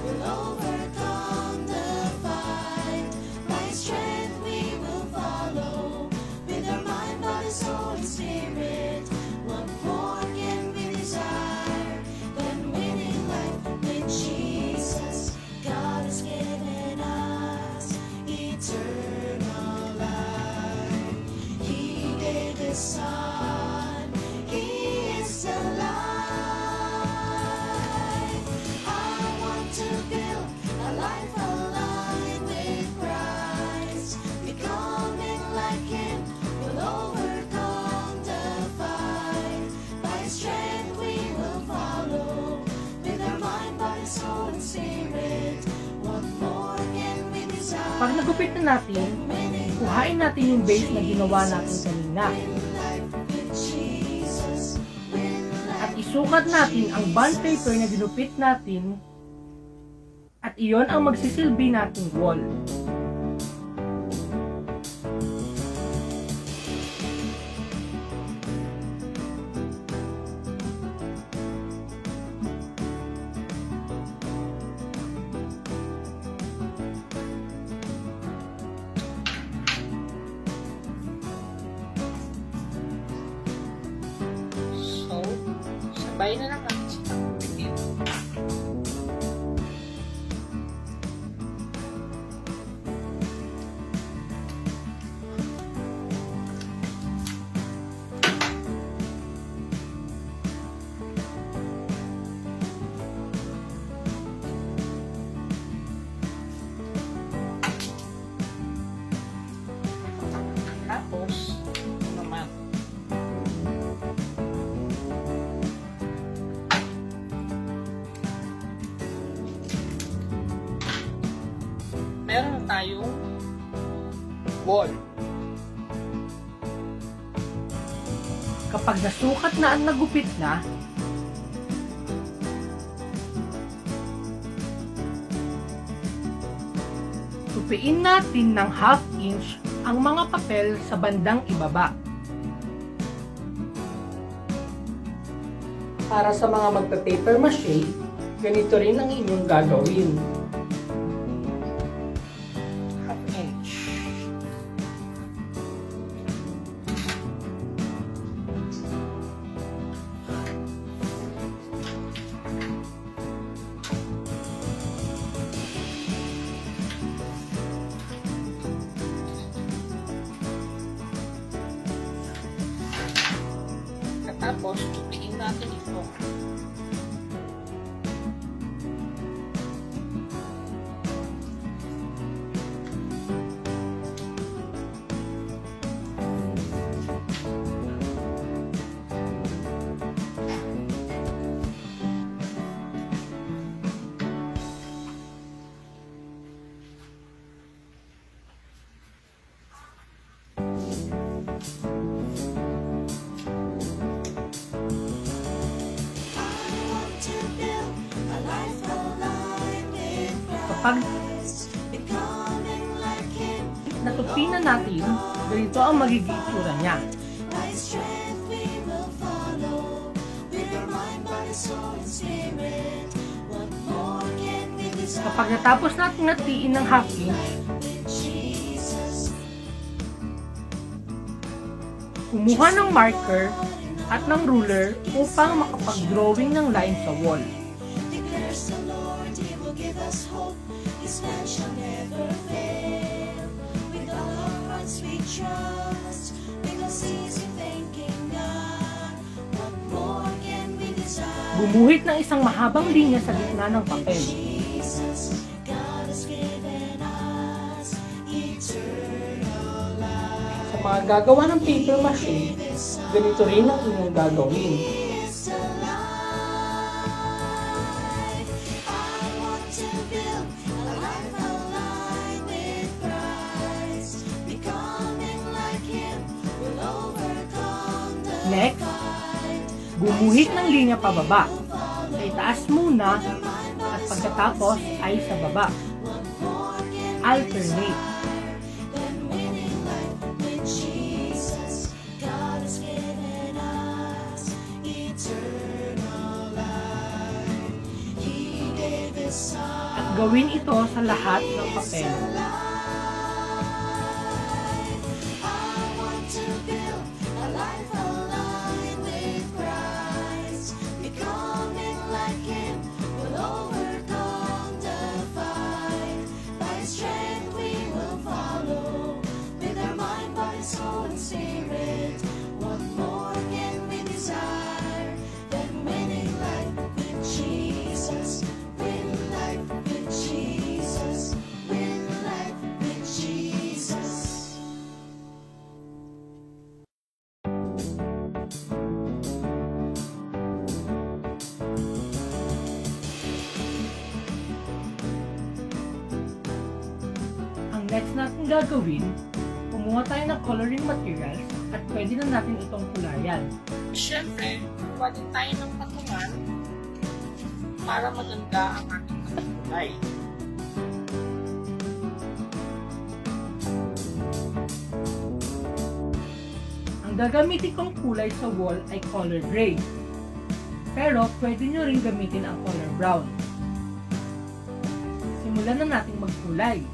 We'll overcome the fight. By strength we will follow. With our mind, body, soul, and spirit. What more can we desire than winning life with Jesus? God has given us eternal life. He gave His Son. He is alive. I want to build a life aligned with Christ. Becoming like Him will overcome the fight. By His strength we will follow. With our mind, body, soul, and spirit. What more can we desire? Pag nagupit na natin, kuhain natin yung base na ginawa natin kanina. At isukat natin ang bond paper na ginupit natin at iyon ang magsisilbi nating wall. Sabay na lang natin siya ulitin. Tapos, ito naman. Meron na tayong ball. Kapag nasukat na at nagupit na, tupiin natin ng 1/2 inch ang mga papel sa bandang ibaba. Para sa mga magpa-paper mache, ganito rin ang inyong gagawin. 1/2 inch. Tapos, tupiin natin ito. Kapag natupi na natin, ganito ang magiging itsura niya. Kapag natapos natin natiin ng 1/2 inch, kumuha ng marker at ng ruler upang makapag-drawing ng line sa wall. His plan shall never fail. With all our hearts we trust, because He's in thanking God. What more can we desire? Gumuhit ng isang mahabang linya sa gitna ng papel. Jesus, God has given us eternal life. Sa mga gagawa ng paper mache, ganito rin ang inyong gagawin. It's alive. I want to build a life aligned with Christ. Becoming like Him will overcome the Next, fight. gumuhit ng linya pababa. Sa itaas muna at pagkatapos ay sa baba. Alternate. Then winning life with Jesus. God has given us eternal life. He gave His Son. At gawin ito sa lahat ng papel. I want to build a life aligned with Christ. Becoming like Him will overcome the fight. By His strength we will follow. With our mind, body, soul, and spirit. What more can we desire than winning life with Jesus? Win life with Jesus. Win life with Jesus. Ang next natin gagawin, kumuha tayo ng coloring materials at pwede na natin itong kulayan. Siyempre, kuha din tayo ng patungan para maganda ang ating kulay. Ang gagamitin kong kulay sa wall ay color gray. Pero pwede nyo rin gamitin ang color brown. Simulan na natin magkulay.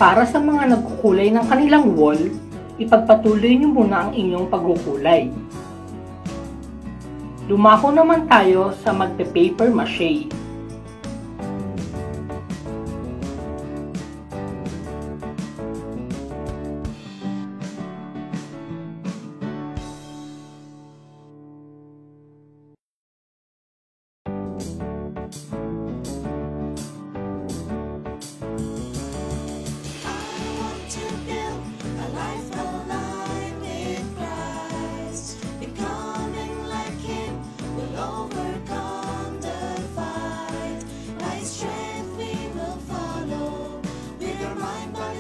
Para sa mga nagkukulay ng kanilang wall, ipagpatuloy niyo muna ang inyong pagkukulay. Dumako naman tayo sa magte-paper mache.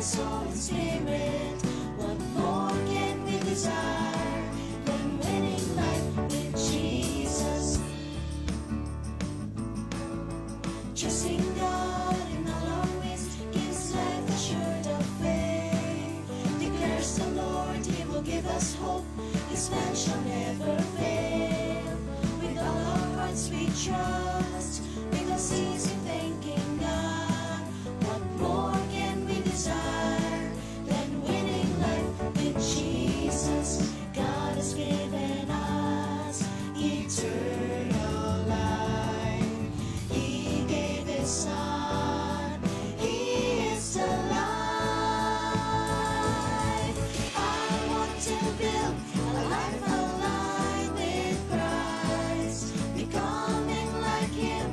Soul and spirit, what more can we desire than winning life with Jesus? Trusting God in all our ways gives life assured of faith. Declares the Lord, He will give us hope. His plan shall never fail. With all our hearts we trust, we will cease in thanking God. What more can we desire than winning life with Jesus? God has given us eternal life. He gave His Son. He is the life. I want to build a life aligned with Christ, becoming like Him.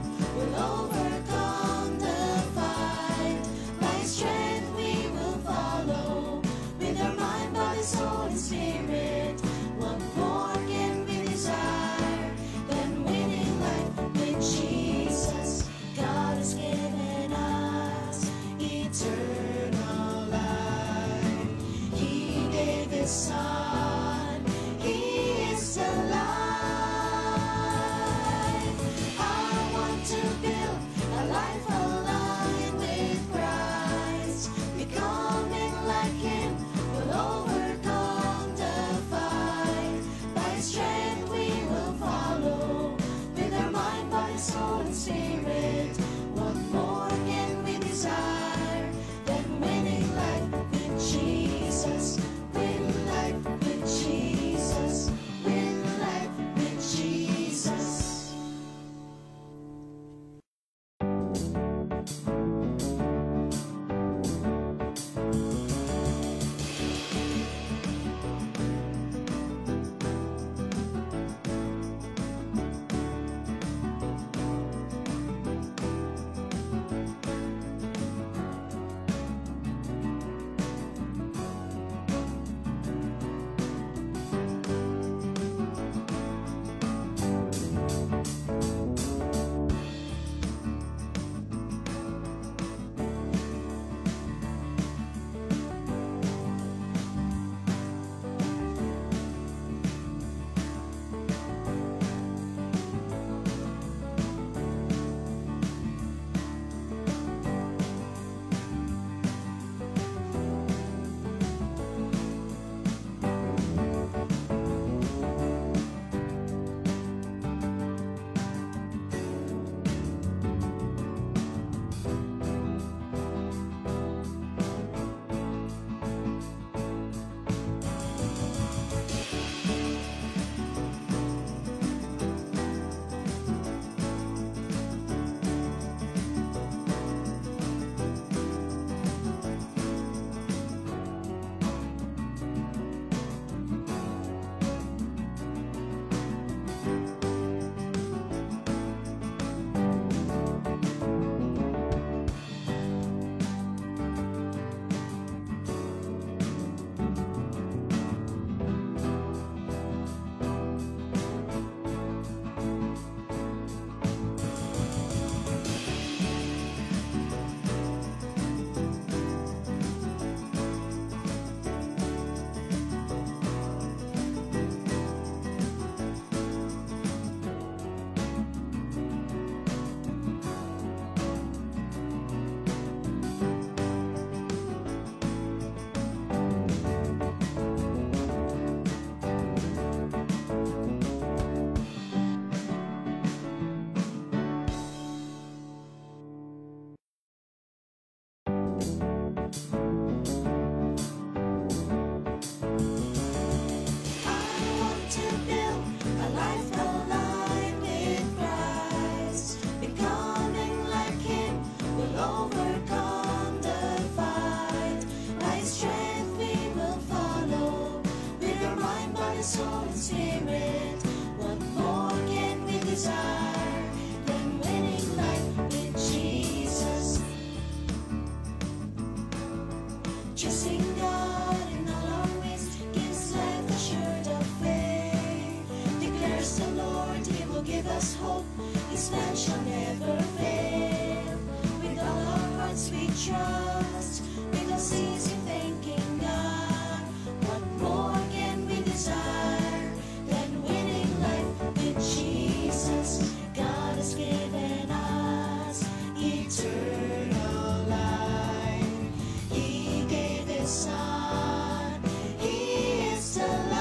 trust, we don't cease in thanking God. What more can we desire than winning life with Jesus? God has given us eternal life. He gave His Son. He is the life.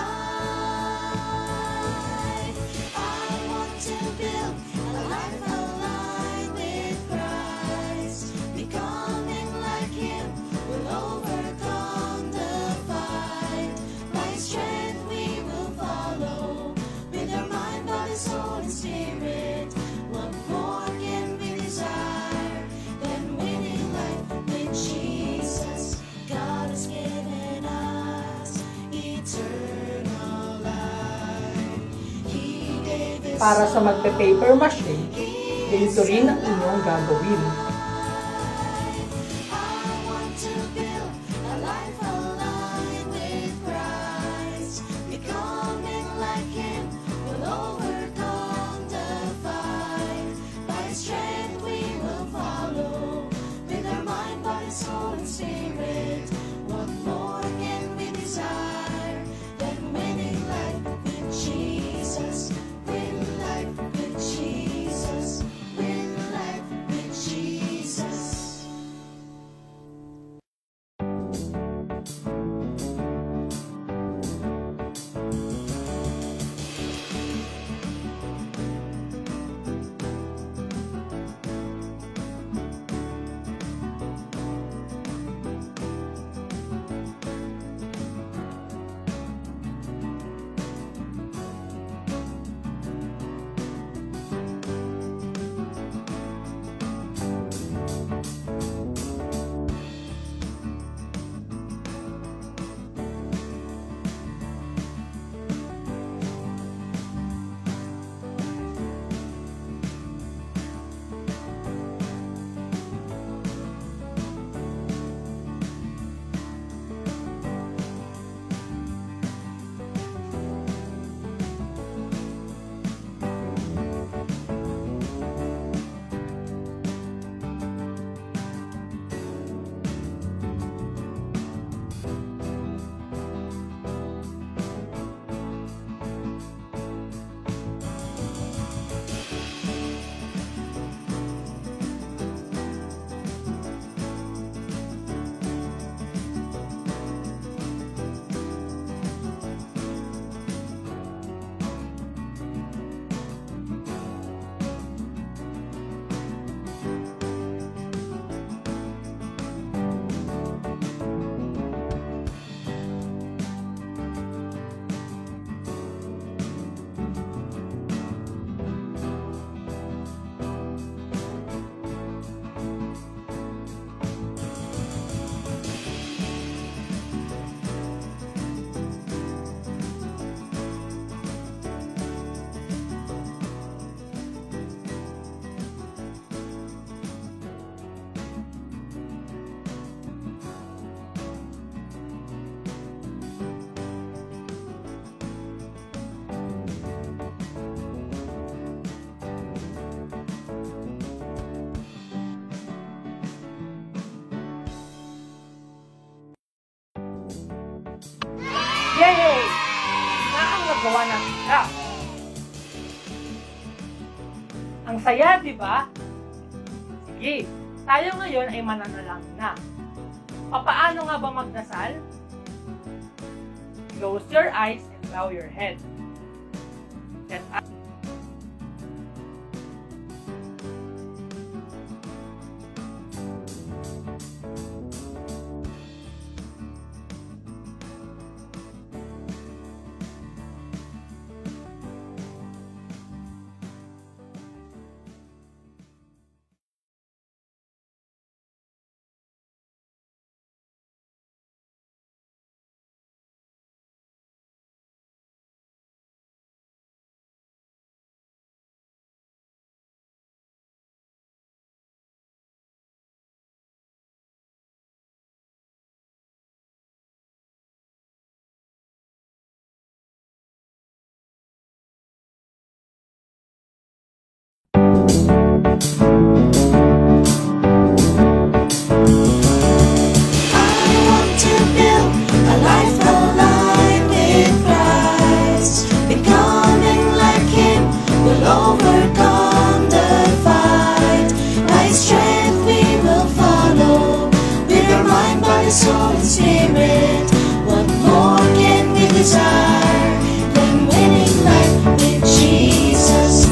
I want to build a life aligned with Christ. Becoming like Him will overcome the fight. By His strength we will follow with our mind, body, soul, and spirit. What more can we desire than winning life with Jesus? God has given us eternal life. He gave His Para sa Son. magpe-paper mache, ganito rin ang inyong gagawin. I want to build a life aligned with Christ. Becoming like Him will overcome the fight. By His strength we will follow with our mind, body, soul, and spirit. What more can we desire than winning life with Jesus? Win life with Jesus. Win life with Jesus. Yay! Na ang nagawa ng craft. Ang saya, di ba? Sige, tayo ngayon ay mananalangin na. Papaano nga ba magdasal? Close your eyes and bow your head. Let soul and spirit. What more can we desire than winning life with Jesus?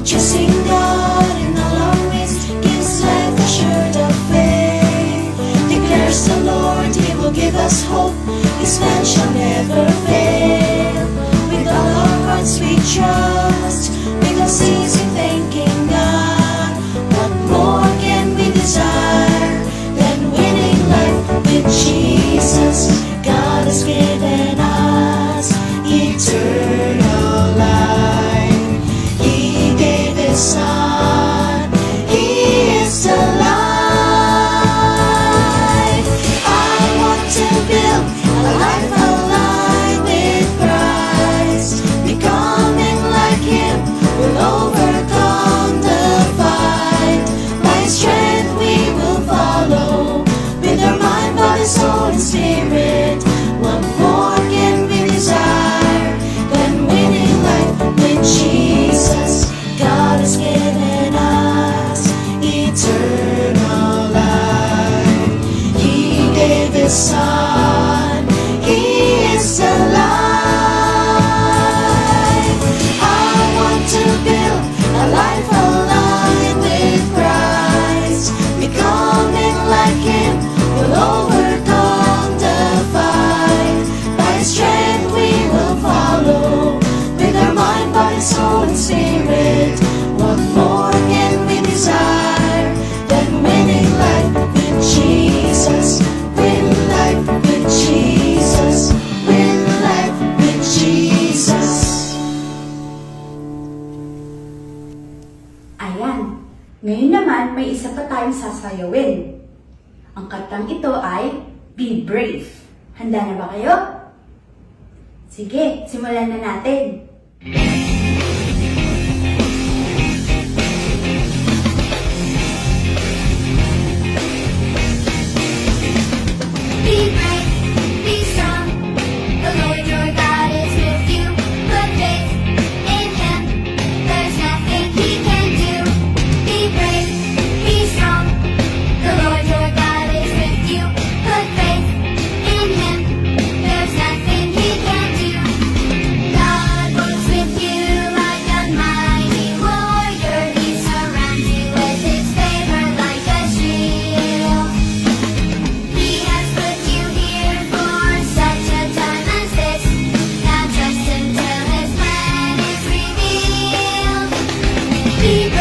Trusting God in all our ways gives life assured of faith. Declares the Lord, He will give us hope. His plan shall never fail. With all our hearts we trust, we will cease in thanking God. What more can we desire than winning life with Jesus? God has given us eternal life. He gave His Son, He is the life. I want to build a life aligned with Christ. Becoming like Him will overcome the fight. By His strength we will follow, with our mind, body, soul, and spirit. What more can we desire than winning life with Jesus? God has given us eternal life. He gave His Son, He is the life. I want to build a life aligned with Christ. Becoming like Him will overcome the fight. By His strength we will follow, with our mind, body, soul, and spirit. What more can we desire than winning life with Jesus? Win life with Jesus. Win life with Jesus. Ayan. Ngayon naman, may isa pa tayong sasayawin. Ang kantang ito ay Be Brave. Handa na ba kayo? Sige, simulan na natin. Be brave, be strong. The Lord your God is with you. Put faith in Him. There's nothing He can do. Be brave, be strong. The Lord your God is with you. Put faith in Him. There's nothing He can do. God works with you like a mighty warrior. He surrounds you with His favor like a shield. He has put you here for such a time as this. Now trust Him till His plan is revealed. Be brave.